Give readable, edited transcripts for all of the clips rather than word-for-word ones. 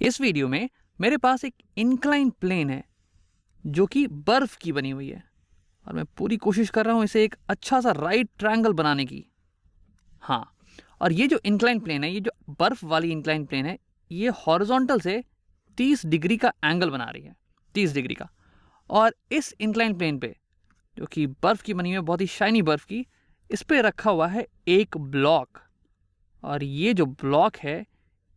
इस वीडियो में मेरे पास एक इंक्लाइन प्लेन है जो कि बर्फ की बनी हुई है और मैं पूरी कोशिश कर रहा हूं इसे एक अच्छा सा राइट ट्रायंगल बनाने की। हाँ, और ये जो इंक्लाइन प्लेन है, ये जो बर्फ वाली इंक्लाइन प्लेन है, ये हॉरिजॉन्टल से 30 डिग्री का एंगल बना रही है, 30 डिग्री का। और इस इंक्लाइन प्लेन पे जो कि बर्फ की बनी हुई है, बहुत ही शाइनी बर्फ की, इस पे रखा हुआ है एक ब्लॉक। और ये जो ब्लॉक है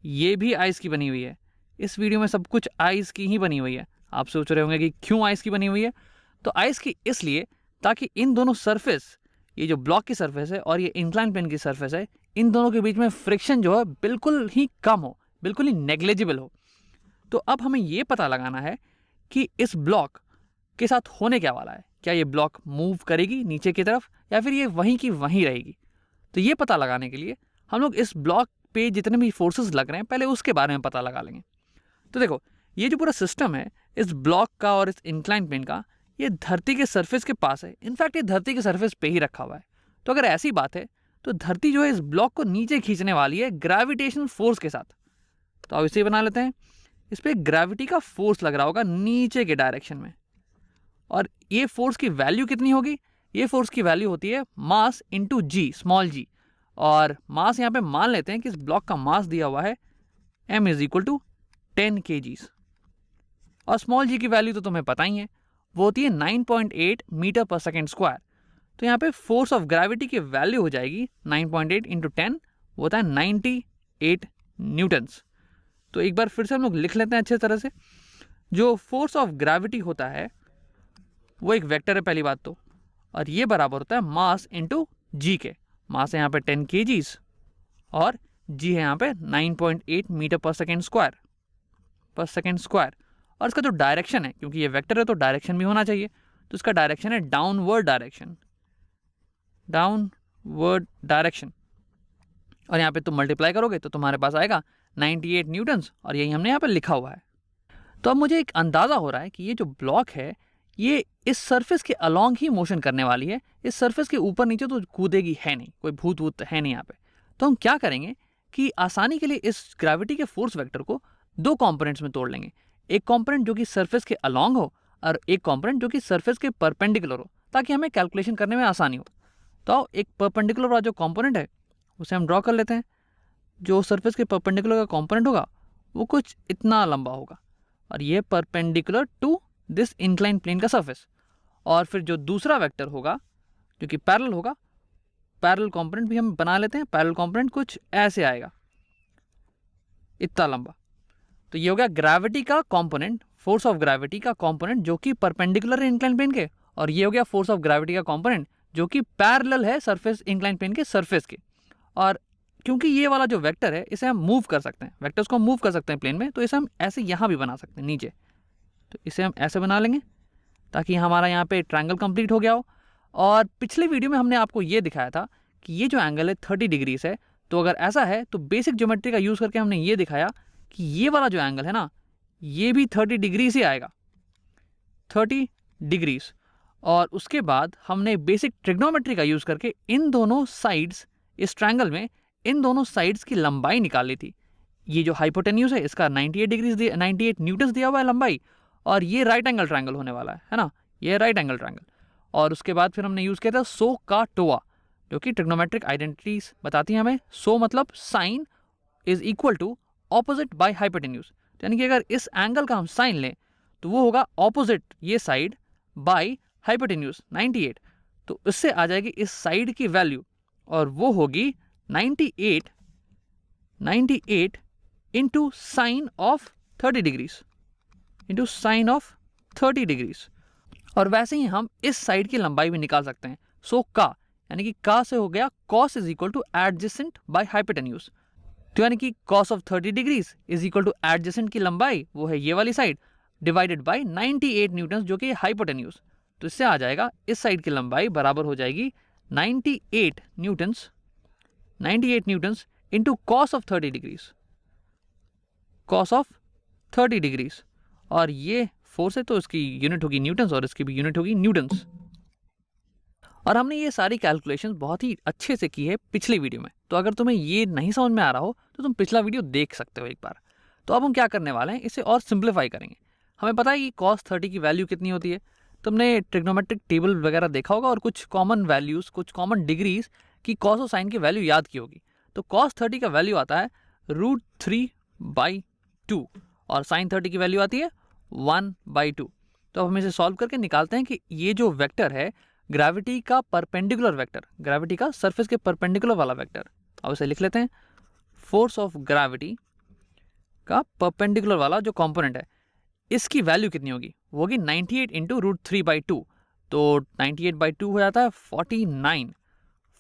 ये भी आइस की बनी हुई है। इस वीडियो में सब कुछ आइस की ही बनी हुई है। आप सोच रहे होंगे कि क्यों आइस की बनी हुई है। तो आइस की इसलिए ताकि इन दोनों सरफेस, ये जो ब्लॉक की सरफेस है और ये इंक्लाइन प्लेन की सरफेस है, इन दोनों के बीच में फ्रिक्शन जो है बिल्कुल ही कम हो, बिल्कुल ही नेग्लिजिबल हो। तो अब हमें ये पता लगाना है कि इस ब्लॉक के साथ होने क्या वाला है। क्या ये ब्लॉक मूव करेगी नीचे की तरफ या फिर ये वहीं की वहीं रहेगी। तो ये पता लगाने के लिए हम लोग इस ब्लॉक पे जितने भी फोर्सेस लग रहे हैं पहले उसके बारे में पता लगा लेंगे। तो देखो, ये जो पूरा सिस्टम है इस ब्लॉक का और इस इंक्लाइन प्लेन का, ये धरती के सरफेस के पास है। इनफैक्ट ये धरती के सरफेस पे ही रखा हुआ है। तो अगर ऐसी बात है तो धरती जो है इस ब्लॉक को नीचे खींचने वाली है ग्रेविटेशनल फोर्स के साथ। तो अब इसे बना लेते हैं। इस पर ग्रेविटी का फोर्स लग रहा होगा नीचे के डायरेक्शन में। और ये फोर्स की वैल्यू कितनी होगी? ये फोर्स की वैल्यू होती है मास इंटू जी, स्मॉल जी। और मास यहाँ पे मान लेते हैं कि इस ब्लॉक का मास दिया हुआ है m is equal to 10 kgs। और स्मॉल जी की वैल्यू तो तुम्हें पता ही है, वो होती है 9.8 मीटर पर सेकेंड स्क्वायर। तो यहाँ पे फोर्स ऑफ ग्रेविटी की वैल्यू हो जाएगी 9.8 इंटू 10, वो होता है 98 न्यूटन्स। तो एक बार फिर से हम लोग लिख लेते हैं अच्छे तरह से। जो फोर्स ऑफ ग्रेविटी होता है वो एक वेक्टर है पहली बात तो, और ये बराबर होता है मास इंटू जी के। मास है यहाँ पे 10 kgs और जी है यहाँ पे 9.8 मीटर पर सेकेंड स्क्वायर। और इसका जो डायरेक्शन है, क्योंकि ये वेक्टर है तो डायरेक्शन भी होना चाहिए, तो इसका डायरेक्शन है डाउनवर्ड डायरेक्शन। और यहाँ पे तुम मल्टीप्लाई करोगे तो तुम्हारे पास आएगा 98 न्यूटन्स, और यही हमने यहाँ पे लिखा हुआ है। तो अब मुझे एक अंदाज़ा हो रहा है कि ये जो ब्लॉक है ये इस सरफेस के अलोंग ही मोशन करने वाली है। इस सरफेस के ऊपर नीचे तो कूदेगी है नहीं, कोई भूत वूत है नहीं यहाँ पे। तो हम क्या करेंगे कि आसानी के लिए इस ग्रेविटी के फोर्स वेक्टर को दो कंपोनेंट्स में तोड़ लेंगे। एक कंपोनेंट जो कि सरफेस के अलोंग हो और एक कंपोनेंट जो कि सरफेस के परपेंडिकुलर हो, ताकि हमें कैलकुलेशन करने में आसानी हो। तो एक परपेंडिकुलर वाला जो कंपोनेंट है उसे हम ड्रॉ कर लेते हैं। जो सरफेस के परपेंडिकुलर का कंपोनेंट होगा वो कुछ इतना लंबा होगा, और ये perpendicular to this incline plane का सरफेस। और फिर जो दूसरा वेक्टर होगा जो कि पैरेलल होगा, पैरेलल कंपोनेंट भी हम बना लेते हैं। पैरेलल कंपोनेंट कुछ ऐसे आएगा, इतना लंबा। तो ये हो गया ग्रेविटी का कंपोनेंट, फोर्स ऑफ ग्रेविटी का कंपोनेंट जो कि परपेंडिकुलर है इंक्लाइन प्लेन के, और ये हो गया फोर्स ऑफ ग्रेविटी का कंपोनेंट जो कि पैरेलल है सरफेस, इंक्लाइन प्लेन के सरफेस के। और क्योंकि ये वाला जो वेक्टर है इसे हम मूव कर सकते हैं, वेक्टर्स को मूव कर सकते हैं प्लेन में, तो इसे हम ऐसे यहाँ भी बना सकते हैं नीचे। तो इसे हम ऐसे बना लेंगे ताकि हमारा यहाँ पे ट्रायंगल कंप्लीट हो गया हो। और पिछले वीडियो में हमने आपको ये दिखाया था कि ये जो एंगल है 30 डिग्रीज है। तो अगर ऐसा है तो बेसिक ज्योमेट्री का यूज़ करके हमने ये दिखाया कि ये वाला जो एंगल है ना, ये भी 30 डिग्रीज ही आएगा, 30 डिग्रीज। और उसके बाद हमने बेसिक ट्रिग्नोमेट्री का यूज़ करके इन दोनों साइड्स, इस ट्रायंगल में इन दोनों साइड्स की लंबाई निकाल ली थी। ये जो हाइपोटेन्यूज है इसका 98 डिग्रीज 98 न्यूटन्स दिया हुआ है लंबाई, और ये राइट एंगल ट्रायंगल होने वाला है ना, ये राइट एंगल ट्रायंगल। और उसके बाद फिर हमने यूज़ किया था सो का टोआ, जो कि ट्रिग्नोमेट्रिक आइडेंटिटीज बताती हैं हमें। सो मतलब sine is equal to opposite by hypotenuse, यानी कि अगर इस एंगल का हम साइन लें तो वो होगा ऑपोजिट ये साइड बाय हाइपोटेन्यूज 98। तो इससे आ जाएगी इस साइड की वैल्यू, और वो होगी 98 into sine of 30 degrees, into sine of 30 degrees. और वैसे ही हम इस साइड की लंबाई भी निकाल सकते हैं। सो का यानी कि का से हो गया cos is equal two adjacent by hypotenuse. तो यानी कि cos of 30 degrees is equal two adjacent की लंबाई, वो है ये वाली साइड, डिवाइडेड बाय 98 न्यूटन जो कि हाइपोटेन्यूज। तो इससे आ जाएगा इस साइड की लंबाई बराबर हो जाएगी 98 Newton's into cos of 30 degrees, cos of 30 degrees. और ये फोर्स है तो इसकी यूनिट होगी न्यूटन्स और इसकी भी यूनिट होगी न्यूटन्स। और हमने ये सारी कैलकुलेशंस बहुत ही अच्छे से की है पिछली वीडियो में। तो अगर तुम्हें ये नहीं समझ में आ रहा हो तो तुम पिछला वीडियो देख सकते हो एक बार। तो अब हम क्या करने वाले हैं, इसे और सिंप्लीफाई करेंगे। हमें पता है कि cos 30 की वैल्यू कितनी होती है, तुमने ट्रिग्नोमेट्रिक टेबल वगैरह देखा होगा और कुछ कॉमन वैल्यूज़, कुछ कॉमन डिग्रीज की कॉस और साइन की वैल्यू याद की होगी। तो cos 30 का वैल्यू आता है √3/2 और साइन 30 की वैल्यू आती है 1/2। तो अब हम इसे सॉल्व करके निकालते हैं कि ये जो वेक्टर है ग्रेविटी का परपेंडिकुलर वेक्टर, ग्रेविटी का सरफेस के परपेंडिकुलर वाला वेक्टर, अब इसे लिख लेते हैं। फोर्स ऑफ ग्रेविटी का परपेंडिकुलर वाला जो कंपोनेंट है इसकी वैल्यू कितनी होगी, वो होगी 98 इंटू √3/2। तो 98/2 हो जाता है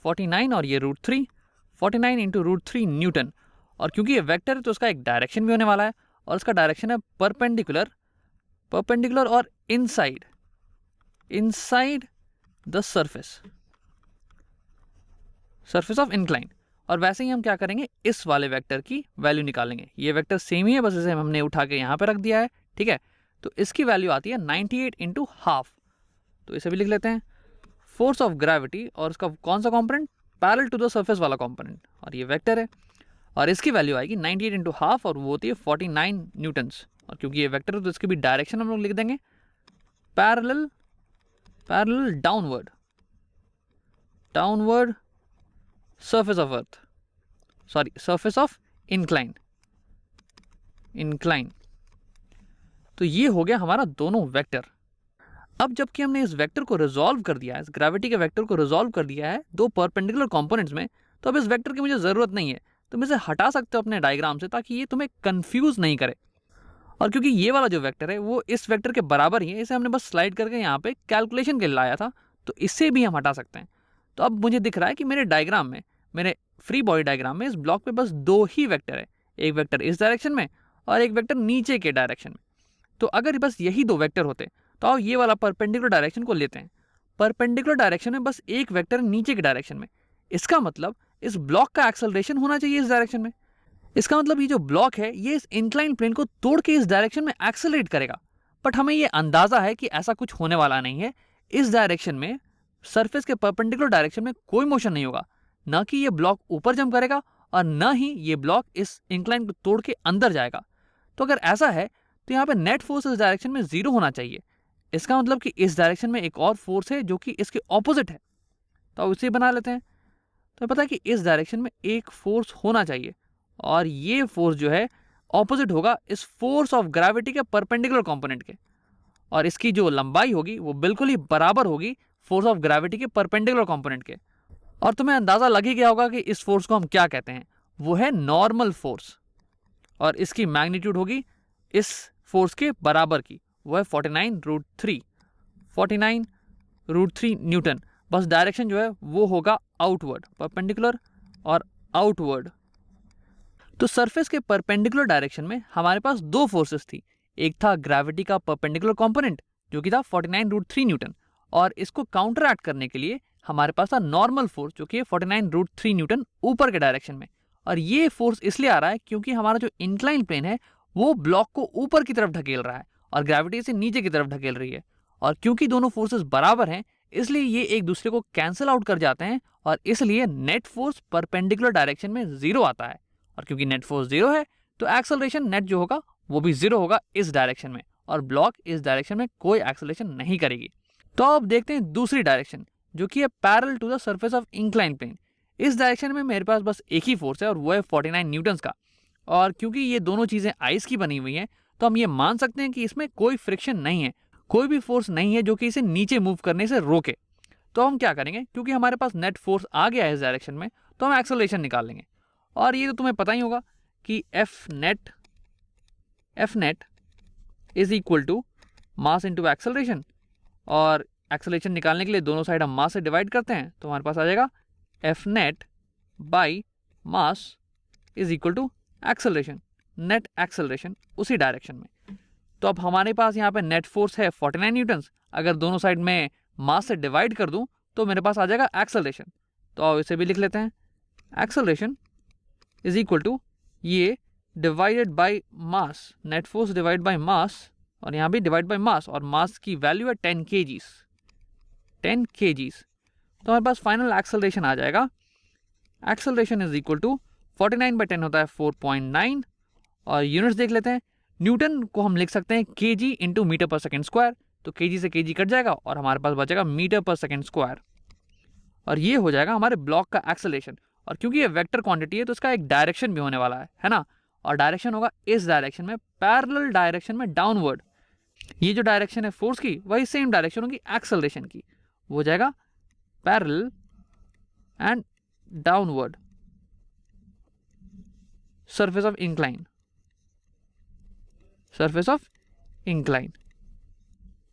49 और ये √3, 49 इंटू √3 न्यूटन। और क्योंकि ये वेक्टर है तो उसका एक डायरेक्शन भी होने वाला है और उसका डायरेक्शन है परपेंडिकुलर और inside the surface of incline. और वैसे ही हम क्या करेंगे, इस वाले वेक्टर की वैल्यू निकालेंगे। ये वेक्टर सेम ही है, बस इसे हमने उठा के यहाँ पे रख दिया है, ठीक है। तो इसकी वैल्यू आती है 98 इंटू हाफ, तो इसे भी लिख लेते हैं। फोर्स ऑफ ग्रेविटी और उसका कौन सा component, parallel to the surface वाला कॉम्पोनेंट, और ये वेक्टर है और इसकी वैल्यू आएगी 98 इंटू हाफ और वो होती है 49 न्यूटन्स। और क्योंकि ये वेक्टर है तो इसकी भी डायरेक्शन हम लोग लिख देंगे parallel downward surface of incline. तो ये हो गया हमारा दोनों वेक्टर। अब जबकि हमने इस वेक्टर को रिजॉल्व कर दिया है, इस ग्रेविटी के वेक्टर को रिजॉल्व कर दिया है दो परपेंडिकुलर कंपोनेंट्स में, तो अब इस वेक्टर की मुझे ज़रूरत नहीं है। तुम इसे हटा सकते हो अपने डायग्राम से ताकि ये तुम्हें कंफ्यूज नहीं करे। और क्योंकि ये वाला जो वेक्टर है वो इस वेक्टर के बराबर ही है, इसे हमने बस स्लाइड करके यहाँ पे कैलकुलेशन के लिए लाया था, तो इससे भी हम हटा सकते हैं। तो अब मुझे दिख रहा है कि मेरे डायग्राम में, मेरे फ्री बॉडी डायग्राम में इस ब्लॉक पे बस दो ही वेक्टर है, एक वेक्टर इस डायरेक्शन में और एक वेक्टर नीचे के डायरेक्शन में। तो अगर बस यही दो वेक्टर होते तो आओ ये वाला परपेंडिकुलर डायरेक्शन को लेते हैं। परपेंडिकुलर डायरेक्शन में बस एक वेक्टर नीचे के डायरेक्शन में, इसका मतलब इस ब्लॉक का एक्सेलरेशन होना चाहिए इस डायरेक्शन में। इसका मतलब ये जो ब्लॉक है ये इस इंक्लाइन प्लेन को तोड़ के इस डायरेक्शन में एक्सेलरेट करेगा। बट हमें ये अंदाजा है कि ऐसा कुछ होने वाला नहीं है। इस डायरेक्शन में, सरफेस के परपेंडिकुलर डायरेक्शन में कोई मोशन नहीं होगा, न कि ये ब्लॉक ऊपर जंप करेगा और न ही ये ब्लॉक इस इंक्लाइन को तोड़ के अंदर जाएगा। तो अगर ऐसा है तो यहाँ पे नेट फोर्स इस डायरेक्शन में 0 होना चाहिए। इसका मतलब कि इस डायरेक्शन में एक और फोर्स है जो कि इसके ऑपोजिट है, तो उसे बना लेते हैं। तो पता है कि इस डायरेक्शन में एक फोर्स होना चाहिए और ये फोर्स जो है ऑपोजिट होगा इस फोर्स ऑफ ग्रेविटी के परपेंडिकुलर कंपोनेंट के, और इसकी जो लंबाई होगी वो बिल्कुल ही बराबर होगी फोर्स ऑफ ग्रेविटी के परपेंडिकुलर कंपोनेंट के। और तुम्हें अंदाजा लग ही गया होगा कि इस फोर्स को हम क्या कहते हैं, वो है नॉर्मल फोर्स, और इसकी मैग्नीट्यूड होगी इस फोर्स के बराबर की, वो है 49√3 न्यूटन। बस डायरेक्शन जो है वो होगा आउटवर्ड, परपेंडिकुलर और आउटवर्ड। तो सरफेस के परपेंडिकुलर डायरेक्शन में हमारे पास दो फोर्सेस थी, एक था ग्रेविटी का परपेंडिकुलर कंपोनेंट जो कि था 49√3 न्यूटन, और इसको काउंटरएक्ट करने के लिए हमारे पास था नॉर्मल फोर्स जो कि है 49√3 न्यूटन ऊपर के डायरेक्शन में। और ये फोर्स इसलिए आ रहा है क्योंकि हमारा जो इंक्लाइन प्लेन है वो ब्लॉक को ऊपर की तरफ ढकेल रहा है और ग्रेविटी से नीचे की तरफ ढकेल रही है। और क्योंकि दोनों फोर्सेस बराबर हैं इसलिए ये एक दूसरे को कैंसिल आउट कर जाते हैं और इसलिए नेट फोर्स परपेंडिकुलर डायरेक्शन में 0 आता है। और क्योंकि नेट फोर्स 0 है तो एक्सेलरेशन नेट जो होगा वो भी 0 होगा इस डायरेक्शन में, और ब्लॉक इस डायरेक्शन में कोई एक्सेलरेशन नहीं करेगी। तो अब देखते हैं दूसरी डायरेक्शन जो कि है parallel to the surface of incline plane. इस डायरेक्शन में मेरे पास बस एक ही फोर्स है और वो है 49 न्यूटन्स का। और क्योंकि ये दोनों चीज़ें आइस की बनी हुई हैं तो हम ये मान सकते हैं कि इसमें कोई फ्रिक्शन नहीं है, कोई भी फोर्स नहीं है जो कि इसे नीचे मूव करने से रोके। तो हम क्या करेंगे, क्योंकि हमारे पास नेट फोर्स आ गया है इस डायरेक्शन में, तो हम एक्सेलरेशन निकाल लेंगे। और ये तो तुम्हें पता ही होगा कि F net is equal to mass into acceleration, और एक्सेलरेशन निकालने के लिए दोनों साइड हम मास से डिवाइड करते हैं तो हमारे पास आ जाएगा F net by mass is equal to acceleration, net acceleration उसी डायरेक्शन में। तो अब हमारे पास यहाँ पे नेट फोर्स है 49 न्यूटन्स, अगर दोनों साइड में मास से डिवाइड कर दूँ तो मेरे पास आ जाएगा एक्सेलरेशन। तो अब इसे भी लिख लेते हैं, एक्सेलरेशन इज इक्वल टू ये divided by mass, net force divide by mass, और यहाँ भी डिवाइड बाई मास, और मास की वैल्यू है 10 kgs। तो हमारे पास फाइनल एक्सेलरेशन आ जाएगा, एक्सेलरेशन इज इक्वल टू 49/10 होता है 4.9, और यूनिट्स देख लेते हैं। न्यूटन को हम लिख सकते हैं केजी इंटू मीटर पर सेकेंड स्क्वायर, तो केजी से केजी कट जाएगा और हमारे पास बचेगा मीटर पर सेकेंड स्क्वायर, और ये हो जाएगा हमारे ब्लॉक का एक्सेलरेशन। और क्योंकि ये वेक्टर क्वांटिटी है तो इसका एक डायरेक्शन भी होने वाला है ना, और डायरेक्शन होगा इस डायरेक्शन में, पैरेलल डायरेक्शन में डाउनवर्ड। ये जो डायरेक्शन है फोर्स की वही सेम डायरेक्शन होगी एक्सेलरेशन की, वो हो जाएगा parallel and downward surface of incline, surface of incline।